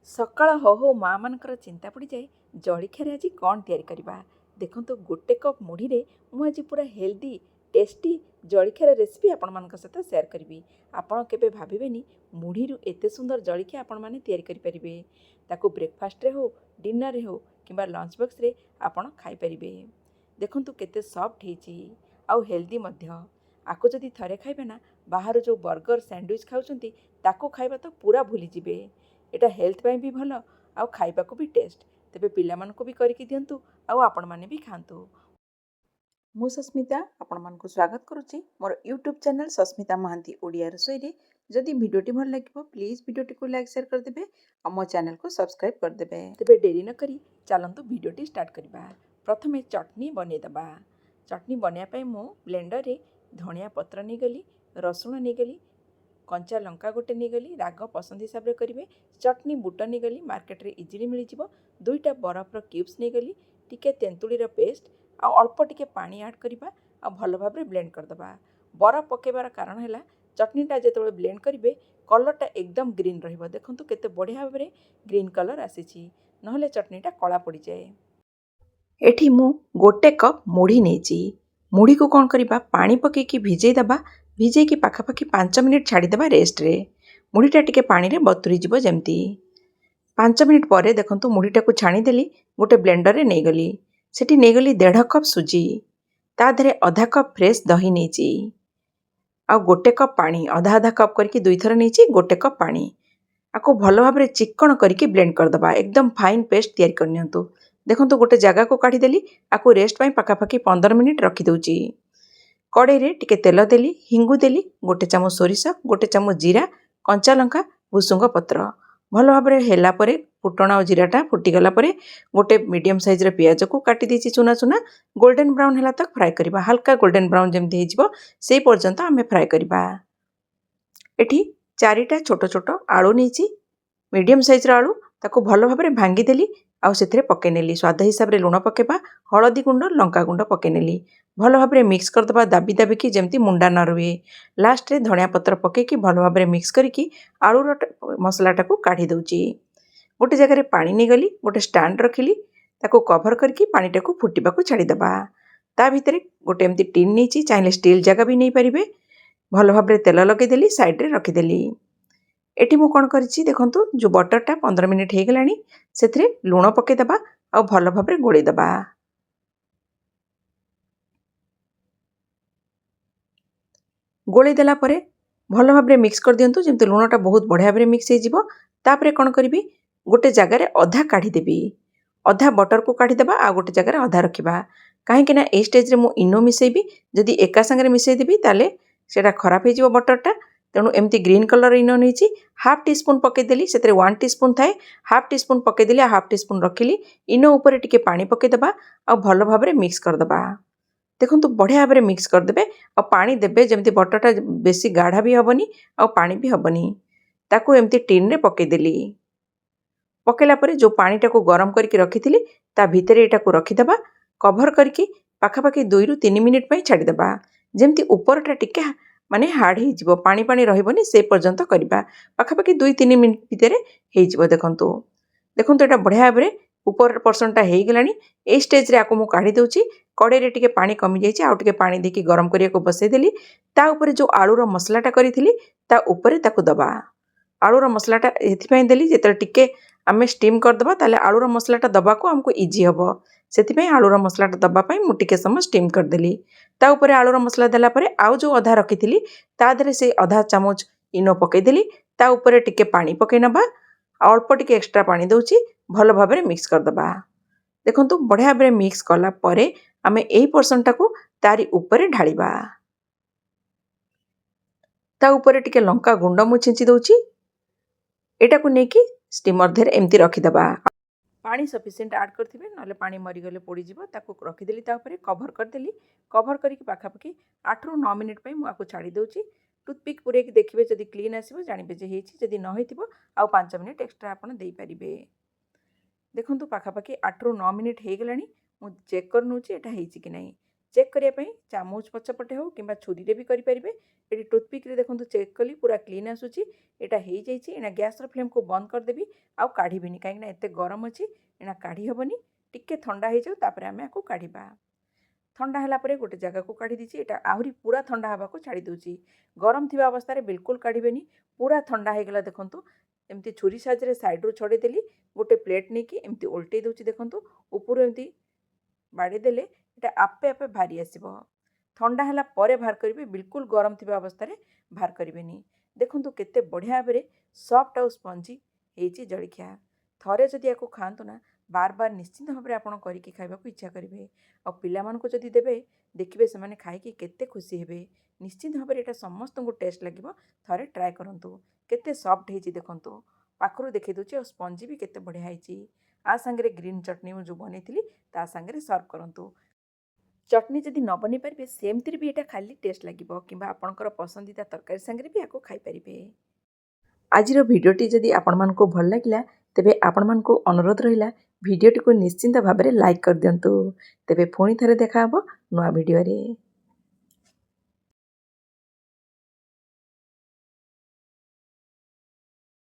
ସକାଳ ହଉ ହଉ ମାଆ ମାନଙ୍କର ଚିନ୍ତା ପଡ଼ିଯାଏ ଜଳଖିଆରେ ଆଜି କ'ଣ ତିଆରି କରିବା। ଦେଖନ୍ତୁ ଗୋଟେ କପ୍ ମୁଢ଼ିରେ ମୁଁ ଆଜି ପୁରା ହେଲ୍ଦି ଟେଷ୍ଟି ଜଳଖିଆର ରେସିପି ଆପଣମାନଙ୍କ ସହିତ ସେୟାର କରିବି। ଆପଣ କେବେ ଭାବିବେନି ମୁଢ଼ିରୁ ଏତେ ସୁନ୍ଦର ଜଳଖିଆ ଆପଣମାନେ ତିଆରି କରିପାରିବେ। ତାକୁ ବ୍ରେକଫାଷ୍ଟରେ ହେଉ, ଡିନରରେ ହେଉ କିମ୍ବା ଲଞ୍ଚ ବକ୍ସରେ ଆପଣ ଖାଇପାରିବେ। ଦେଖନ୍ତୁ କେତେ ସଫ୍ଟ ହେଇଛି ଆଉ ହେଲ୍ଦି ମଧ୍ୟ। ଆକୁ ଯଦି ଥରେ ଖାଇବେ ନା, ବାହାରୁ ଯେଉଁ ବର୍ଗର ସ୍ୟାଣ୍ଡୱିଚ୍ ଖାଉଛନ୍ତି ତାକୁ ଖାଇବା ତ ପୁରା ଭୁଲିଯିବେ। ଏଇଟା ହେଲ୍ଥ ପାଇଁ ବି ଭଲ ଆଉ ଖାଇବାକୁ ବି ଟେଷ୍ଟ। ତେବେ ପିଲାମାନଙ୍କୁ ବି କରିକି ଦିଅନ୍ତୁ ଆଉ ଆପଣମାନେ ବି ଖାଆନ୍ତୁ। ମୁଁ ସସ୍ମିତା ଆପଣମାନଙ୍କୁ ସ୍ୱାଗତ କରୁଛି ମୋର ୟୁଟ୍ୟୁବ୍ ଚ୍ୟାନେଲ୍ ସସ୍ମିତା ମହାନ୍ତି ଓଡ଼ିଆ ରୋଷେଇରେ। ଯଦି ଭିଡ଼ିଓଟି ଭଲ ଲାଗିବ ପ୍ଲିଜ୍ ଭିଡ଼ିଓଟିକୁ ଲାଇକ୍ ସେୟାର କରିଦେବେ ଆଉ ମୋ ଚ୍ୟାନେଲକୁ ସବସ୍କ୍ରାଇବ୍ କରିଦେବେ। ତେବେ ଡେରି ନ କରି ଚାଲନ୍ତୁ ଭିଡ଼ିଓଟି ଷ୍ଟାର୍ଟ କରିବା। ପ୍ରଥମେ ଚଟନି ବନେଇଦେବା। ଚଟନି ବନେଇବା ପାଇଁ ମୁଁ ବ୍ଲେଣ୍ଡରରେ ଧନିଆ ପତ୍ର ନେଇଗଲି, ରସୁଣ ନେଇଗଲି, କଞ୍ଚା ଲଙ୍କା ଗୋଟେ ନେଇଗଲି, ରାଗ ପସନ୍ଦ ହିସାବରେ କରିବେ। ଚଟନି ବୁଟ ନେଇଗଲି, ମାର୍କେଟରେ ଇଜିଲି ମିଳିଯିବ। 2ଟା ବରଫର କ୍ୟୁବ୍ସ ନେଇଗଲି, ଟିକେ ତେନ୍ତୁଳିର ପେଷ୍ଟ ଆଉ ଅଳ୍ପ ଟିକେ ପାଣି ଆଡ଼୍ କରିବା ଆଉ ଭଲ ଭାବରେ ବ୍ଲେଣ୍ଡ କରିଦେବା। ବରଫ ପକାଇବାର କାରଣ ହେଲା ଚଟନିଟା ଯେତେବେଳେ ବ୍ଲେଣ୍ଡ କରିବେ କଲର୍ଟା ଏକଦମ ଗ୍ରୀନ୍ ରହିବ। ଦେଖନ୍ତୁ କେତେ ବଢ଼ିଆ ଭାବରେ ଗ୍ରୀନ୍ କଲର୍ ଆସିଛି, ନହେଲେ ଚଟନିଟା କଳା ପଡ଼ିଯାଏ। ଏଠି ମୁଁ ଗୋଟେ କପ୍ ମୁଢ଼ି ନେଇଛି। ମୁଢ଼ିକୁ କ'ଣ କରିବା, ପାଣି ପକାଇକି ଭିଜେଇ ଦେବା। ଭିଜେଇକି ପାଖାପାଖି 5 ମିନିଟ୍ ଛାଡ଼ିଦେବା ରେଷ୍ଟରେ। ମୁଢ଼ିଟା ଟିକେ ପାଣିରେ ବତୁରି ଯିବ ଯେମିତି। 5 ମିନିଟ୍ ପରେ ଦେଖନ୍ତୁ ମୁଢ଼ିଟାକୁ ଛାଣିଦେଲି, ଗୋଟେ ବ୍ଲେଣ୍ଡରରେ ନେଇଗଲି। ସେଠି ନେଇଗଲି 1.5 କପ୍ ସୁଜି, ତା ଦେହରେ ଅଧା କପ୍ ଫ୍ରେଶ୍ ଦହି ନେଇଛି ଆଉ ଗୋଟେ କପ୍ ପାଣି। ଅଧା ଅଧା କପ୍ କରିକି 2 ଥର ନେଇଛି, ଗୋଟେ କପ୍ ପାଣି। ଆକୁ ଭଲ ଭାବରେ ଚିକ୍କଣ କରିକି ବ୍ଲେଣ୍ଡ କରିଦେବା। ଏକଦମ ଫାଇନ୍ ପେଷ୍ଟ ତିଆରି କରିନିଅନ୍ତୁ। ଦେଖନ୍ତୁ ଗୋଟେ ଜାଗାକୁ କାଢ଼ିଦେଲି, ଆକୁ ରେଷ୍ଟ ପାଇଁ ପାଖାପାଖି 15 ମିନିଟ୍ ରଖିଦେଉଛି। କଡ଼େଇରେ ଟିକେ ତେଲ ଦେଲି, ହିଙ୍ଗୁ ଦେଲି, ଗୋଟେ ଚାମଚ ସୋରିଷ, ଗୋଟେ ଚାମଚ ଜିରା, କଞ୍ଚା ଲଙ୍କା, ଭୃଷଙ୍ଗ ପତ୍ର। ଭଲ ଭାବରେ ହେଲା ପରେ ଫୁଟଣ ଆଉ ଜିରାଟା ଫୁଟିଗଲା ପରେ ଗୋଟେ ମିଡ଼ିୟମ୍ ସାଇଜ୍ର ପିଆଜକୁ କାଟି ଦେଇଛି ଚୁନା ଚୁନା। ଗୋଲ୍ଡେନ୍ ବ୍ରାଉନ୍ ହେଲା ତକ ଫ୍ରାଏ କରିବା। ହାଲକା ଗୋଲ୍ଡେନ୍ ବ୍ରାଉନ୍ ଯେମିତି ହେଇଯିବ ସେଇ ପର୍ଯ୍ୟନ୍ତ ଆମେ ଫ୍ରାଏ କରିବା। ଏଠି 4ଟା ଛୋଟ ଛୋଟ ଆଳୁ ନେଇଛି, ମିଡ଼ିୟମ୍ ସାଇଜ୍ର ଆଳୁ। ତାକୁ ଭଲ ଭାବରେ ଭାଙ୍ଗିଦେଲି ଆଉ ସେଥିରେ ପକାଇ ନେଲି। ସ୍ୱାଦ ହିସାବରେ ଲୁଣ ପକାଇବା, ହଳଦୀ ଗୁଣ୍ଡ, ଲଙ୍କା ଗୁଣ୍ଡ ପକାଇ ନେଲି। ଭଲ ଭାବରେ ମିକ୍ସ କରିଦେବା ଦାବି ଦାବିକି, ଯେମିତି ମୁଣ୍ଡା ନ ରୁହେ। ଲାଷ୍ଟରେ ଧଣିଆ ପତ୍ର ପକାଇକି ଭଲ ଭାବରେ ମିକ୍ସ କରିକି ଆଳୁର ମସଲାଟାକୁ କାଢ଼ି ଦେଉଛି। ଗୋଟେ ଜାଗାରେ ପାଣି ନେଇଗଲି, ଗୋଟେ ଷ୍ଟାଣ୍ଡ ରଖିଲି, ତାକୁ କଭର କରିକି ପାଣିଟାକୁ ଫୁଟିବାକୁ ଛାଡ଼ିଦେବା। ତା ଭିତରେ ଗୋଟେ ଏମିତି ଟିନ୍ ନେଇଛି, ଚାହିଁଲେ ଷ୍ଟିଲ୍ ଜାଗା ବି ନେଇପାରିବେ। ଭଲ ଭାବରେ ତେଲ ଲଗାଇଦେଲି, ସାଇଡ଼ରେ ରଖିଦେଲି। ଏଠି ମୁଁ କ'ଣ କରିଛି ଦେଖନ୍ତୁ, ଯେଉଁ ବଟରଟା 15 ମିନିଟ୍ ହେଇଗଲାଣି, ସେଥିରେ ଲୁଣ ପକାଇଦେବା ଆଉ ଭଲ ଭାବରେ ଗୋଳେଇ ଦେବା। ଗୋଳେଇ ଦେଲା ପରେ ଭଲ ଭାବରେ ମିକ୍ସ କରିଦିଅନ୍ତୁ, ଯେମିତି ଲୁଣଟା ବହୁତ ବଢ଼ିଆ ଭାବରେ ମିକ୍ସ ହେଇଯିବ। ତାପରେ କ'ଣ କରିବି, ଗୋଟେ ଜାଗାରେ ଅଧା କାଢ଼ିଦେବି। ଅଧା ବଟରକୁ କାଢ଼ିଦେବା ଆଉ ଗୋଟେ ଜାଗାରେ ଅଧା ରଖିବା। କାହିଁକିନା ଏଇ ଷ୍ଟେଜ୍ରେ ମୁଁ ଇନୋ ମିଶାଇବି। ଯଦି ଏକା ସାଙ୍ଗରେ ମିଶାଇ ଦେବି ତାହେଲେ ସେଇଟା ଖରାପ ହେଇଯିବ ବଟରଟା। ତେଣୁ ଏମିତି ଗ୍ରୀନ୍ କଲର୍ ଇନୋ ନେଇଛି, ହାଫ୍ ଟିସ୍ପୁନ୍ ପକାଇଦେଲି। ସେଥିରେ 1 ଟିସ୍ପୁନ୍ ଥାଏ, ହାଫ୍ ଟିସ୍ପୁନ୍ ପକାଇଦେଲି ଆଉ ହାଫ୍ ଟିସ୍ପୁନ୍ ରଖିଲି। ଇନୋ ଉପରେ ଟିକେ ପାଣି ପକାଇଦେବା ଆଉ ଭଲ ଭାବରେ ମିକ୍ସ କରିଦେବା। ଦେଖନ୍ତୁ ବଢ଼ିଆ ଭାବରେ ମିକ୍ସ କରିଦେବେ ଆଉ ପାଣି ଦେବେ, ଯେମିତି ବଟରଟା ବେଶୀ ଗାଢ଼ା ବି ହେବନି ଆଉ ପାଣି ବି ହେବନି। ତାକୁ ଏମିତି ଟିନ୍ରେ ପକାଇଦେଲି। ପକାଇଲା ପରେ ଯେଉଁ ପାଣିଟାକୁ ଗରମ କରିକି ରଖିଥିଲି ତା ଭିତରେ ଏଇଟାକୁ ରଖିଦେବା। କଭର କରିକି ପାଖାପାଖି 2ରୁ 3 ମିନିଟ୍ ପାଇଁ ଛାଡ଼ିଦେବା, ଯେମିତି ଉପରଟା ଟିକେ ମାନେ ହାର୍ଡ଼ ହେଇଯିବ, ପାଣି ପାଣି ରହିବନି ସେ ପର୍ଯ୍ୟନ୍ତ କରିବା। ପାଖାପାଖି 2-3 ମିନିଟ୍ ଭିତରେ ହେଇଯିବ। ଦେଖନ୍ତୁ ଦେଖନ୍ତୁ ଏଇଟା ବଢ଼ିଆ ଭାବରେ ଉପର ପର୍ସନଟା ହେଇଗଲାଣି। ଏଇ ଷ୍ଟେଜ୍ରେ ଆକୁ ମୁଁ କାଢ଼ି ଦେଉଛି। କଡ଼େଇରେ ଟିକେ ପାଣି କମିଯାଇଛି, ଆଉ ଟିକେ ପାଣି ଦେଇକି ଗରମ କରିବାକୁ ବସାଇଦେଲି। ତା ଉପରେ ଯେଉଁ ଆଳୁର ମସଲାଟା କରିଥିଲି ତା ଉପରେ ତାକୁ ଦେବା। ଆଳୁର ମସଲାଟା ଏଥିପାଇଁ ଦେଲି, ଯେତେବେଳେ ଟିକେ ଆମେ ଷ୍ଟିମ୍ କରିଦେବା ତାହେଲେ ଆଳୁର ମସଲାଟା ଦେବାକୁ ଆମକୁ ଇଜି ହେବ। ସେଥିପାଇଁ ଆଳୁର ମସଲାଟା ଦେବା ପାଇଁ ମୁଁ ଟିକେ ସମୟ ଷ୍ଟିମ୍ କରିଦେଲି। ତା ଉପରେ ଆଳୁର ମସଲା ଦେଲା ପରେ ଆଉ ଯେଉଁ ଅଧା ରଖିଥିଲି ତା ଦେହରେ ସେଇ ଅଧା ଚାମଚ ଇନୋ ପକାଇଦେଲି। ତା ଉପରେ ଟିକେ ପାଣି ପକାଇ ନେବା, ଅଳ୍ପ ଟିକେ ଏକ୍ସଟ୍ରା ପାଣି ଦେଉଛି। ଭଲ ଭାବରେ ମିକ୍ସ କରିଦେବା। ଦେଖନ୍ତୁ ବଢ଼ିଆ ଭାବରେ ମିକ୍ସ କଲା ପରେ ଆମେ ଏଇ ପୋର୍ସନଟାକୁ ତାରି ଉପରେ ଢାଳିବା। ତା ଉପରେ ଟିକେ ଲଙ୍କା ଗୁଣ୍ଡ ମୁଁ ଛିଞ୍ଚି ଦେଉଛି। ଏଟାକୁ ନେଇକି ଷ୍ଟିମର ଦେହରେ ଏମିତି ରଖିଦେବା। ପାଣି ସଫିସିଏଣ୍ଟ ଆଡ଼୍ କରିଥିବେ, ନହେଲେ ପାଣି ମରିଗଲେ ପୋଡ଼ିଯିବ। ତାକୁ ରଖିଦେଲି, ତା ଉପରେ କଭର କରିଦେଲି। କଭର କରିକି ପାଖାପାଖି 8ରୁ 9 ମିନିଟ୍ ପାଇଁ ମୁଁ ଆକୁ ଛାଡ଼ି ଦେଉଛି। ଟୁଥପିକ୍ ପୁରେଇକି ଦେଖିବେ, ଯଦି କ୍ଲିନ୍ ଆସିବ ଜାଣିବେ ଯେ ହେଇଛି। ଯଦି ନ ହେଇଥିବ ଆଉ 5 ମିନିଟ୍ ଏକ୍ସଟ୍ରା ଆପଣ ଦେଇପାରିବେ। ଦେଖନ୍ତୁ ପାଖାପାଖି 8ରୁ 9 ମିନିଟ୍ ହେଇଗଲାଣି। ମୁଁ ଚେକ୍ କରିନେଉଛି ଏଇଟା ହେଇଛି କି ନାହିଁ। चेक करने चामच पछपटे हो कि छुरी भी करेंगे। ये टूथपिक देखो चेक कली पूरा क्लीन आसूची। एटा हो जाए गैस फ्लेम को बंद करदेवी आउ काढ़ी कहीं एत गरम अच्छी एना काढ़ी हेनी। टिके ठंडा हो जाऊ तापर आम आपको काढ़ा। ठंडा है गोटे जगह को काढ़ी दीची। एटा आहरी पूरा ठंडा हवा को छाड़ी दूची। गरम थी अवस्था बिल्कुल काढ़ेनि। पूरा ठंडा हो गला देखूँ एमती छुरी साइज साइड्रु छड़ेदेली। गोटे प्लेट नहीं कि एमती उल्टे दूची देखूँ ऊपर एमती बाड़ीदेले एटा आपे आपे भारी आसब। ठंडा है पर बाहर करेंगे। बिल्कुल गरम थी अवस्था बाहर करेंगे। देखूँ केते बढ़िया भाव सफ्ट आउ स्पंजी होती जलखिया। थरे जदि या खातु ना बार बार निश्चिंत भाव में आपड़ करके खावा इच्छा करेंगे। और पिला मानक जदि देबे देखिए से खाई केते खुशी हेबे। निश्चिंत भाव में यहाँ समस्त को टेस्ट लगे। थरे ट्राए करूँ केते सफ्ट होती देखूँ पाखर देखी दूची और स्पंजी भी केते बढ़िया होती। आ सांगे ग्रीन चटनी जो बनी ता सांगे सर्व करूँ। चटनी जदि न बनी पारे सेमती भी यहाँ खाली टेस्ट लगे कि आपणकर पसंदीदा तरकारी सांगे भी आपको खाई पारे। आज भिडियोटी जदि आपण मानक भल लगिला तेबे आपण मानक अनुरोध रहिला भिडियोटी को निश्चिंत भाव में लाइक कर दियंतु। तेबे पुणी थरे देखा हबो नुआ भिडियो रे।